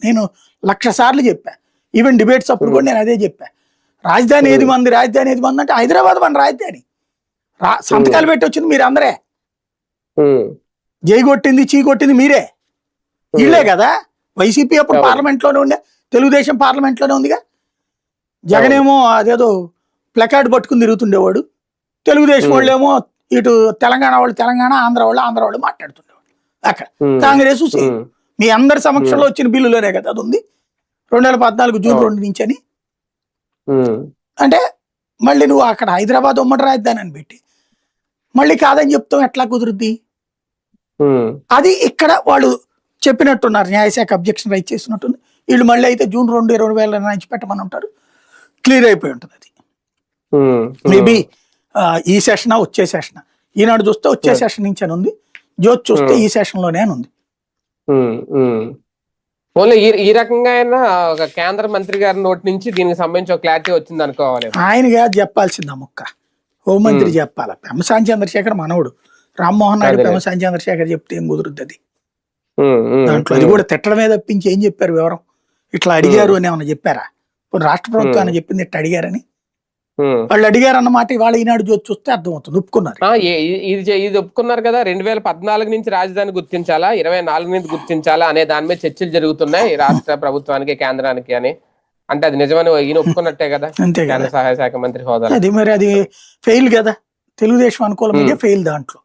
నేను 1,00,000 సార్లు చెప్పా. ఈవెన్ డిబేట్స్ అప్పుడు కూడా నేను అదే చెప్పా. రాజధాని ఏది మంది, రాజధాని ఏది మంది అంటే హైదరాబాద్ మన రాజధాని. సంతకాలు పెట్టి వచ్చింది మీరు అందరే, జై కొట్టింది చీ కొట్టింది మీరే, వీళ్ళే కదా. వైసీపీ అప్పుడు పార్లమెంట్ లోనే ఉండే, తెలుగుదేశం పార్లమెంట్ లోనే ఉందిగా. జగన్ ఏమో అదేదో ప్లకార్డ్ పట్టుకుని తిరుగుతుండేవాడు, తెలుగుదేశం వాళ్ళు ఏమో ఇటు తెలంగాణ వాళ్ళు తెలంగాణ, ఆంధ్ర వాళ్ళు మాట్లాడుతుండేవాడు. అక్కడ కాంగ్రెస్ మీ అందరి సమక్షంలో వచ్చిన బిల్లులోనే కదా అది ఉంది, 2014 జూన్ 2 నుంచి అని. అంటే మళ్ళీ నువ్వు అక్కడ హైదరాబాద్ ఉమ్మడి రాజధాని అని పెట్టి మళ్ళీ కాదని చెప్తాం, ఎట్లా కుదురుద్ది? అది ఇక్కడ వాళ్ళు చెప్పినట్టున్నారు, న్యాయశాఖ అబ్జెక్షన్ రైజ్ చేసినట్టుంది. వీళ్ళు మళ్ళీ అయితే జూన్ 2, 2020 నుంచి పెట్టమని ఉంటారు, క్లియర్ అయిపోయి ఉంటుంది అది. మేబీ ఈ సెషన్ వచ్చే సెషన్, ఈనాడు చూస్తే వచ్చే సెషన్ నుంచి అని ఉంది, జ్యోతి చూస్తే ఈ సెషన్ లోనే అని ఉంది. ఓన్లీ ఈ రకంగా అయినా ఒక కేంద్ర మంత్రి గారి నోటి నుంచి దీనికి సంబంధించి ఒక క్లారిటీ వచ్చింది అనుకోవాలి. ఆయనగా చెప్పాల్సింది ఆ ముక్క, హోంమంత్రి చెప్పాలి. పెమ్మసాని చంద్రశేఖర్ మనవడు, రామ్మోహన్ నాయుడు పెమ్మసాని చంద్రశేఖర్ చెప్తే ఏం కుదురుద్ది అది. దాంట్లో అది కూడా తిట్టడమే తప్పించి ఏం చెప్పారు వివరం? ఇట్లా అడిగారు అని ఏమన్నా చెప్పారా? రాష్ట్ర ప్రభుత్వం అని చెప్పింది ఇట్లా అడిగారని. వాళ్ళు అడిగారు అన్నమాట ఇవాళ ఈనాడు జ్యోతి చూస్తే అర్థమవుతుంది, ఒప్పుకున్నారు. ఇది ఒప్పుకున్నారు కదా, 2014 నుంచి రాజధాని గుర్తించాలా, 24 నుంచి గుర్తించాలా అనే దాని మీద చర్చలు జరుగుతున్నాయి రాష్ట్ర ప్రభుత్వానికి కేంద్రానికి అని. అంటే అది నిజమని ఈయన ఒప్పుకున్నట్టే కదా, అంతే కేంద్ర సహాయ శాఖ మంత్రి హోదా. అది మరి అది ఫెయిల్ కదా, తెలుగుదేశం అనుకూల మీడియా ఫెయిల్, దాంట్లో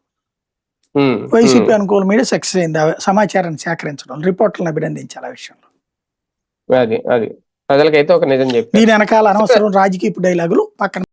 వైసీపీ అనుకూల మీడియా సక్సెస్ అయింది. సమాచారాన్ని సేకరించడం, రిపోర్టర్లను అభినందించాలి ఆ విషయంలో. అది ప్రజలకైతే ఒక నిజం చెప్పి దీని వెనకాల అనవసరం రాజకీయ డైలాగులు పక్కన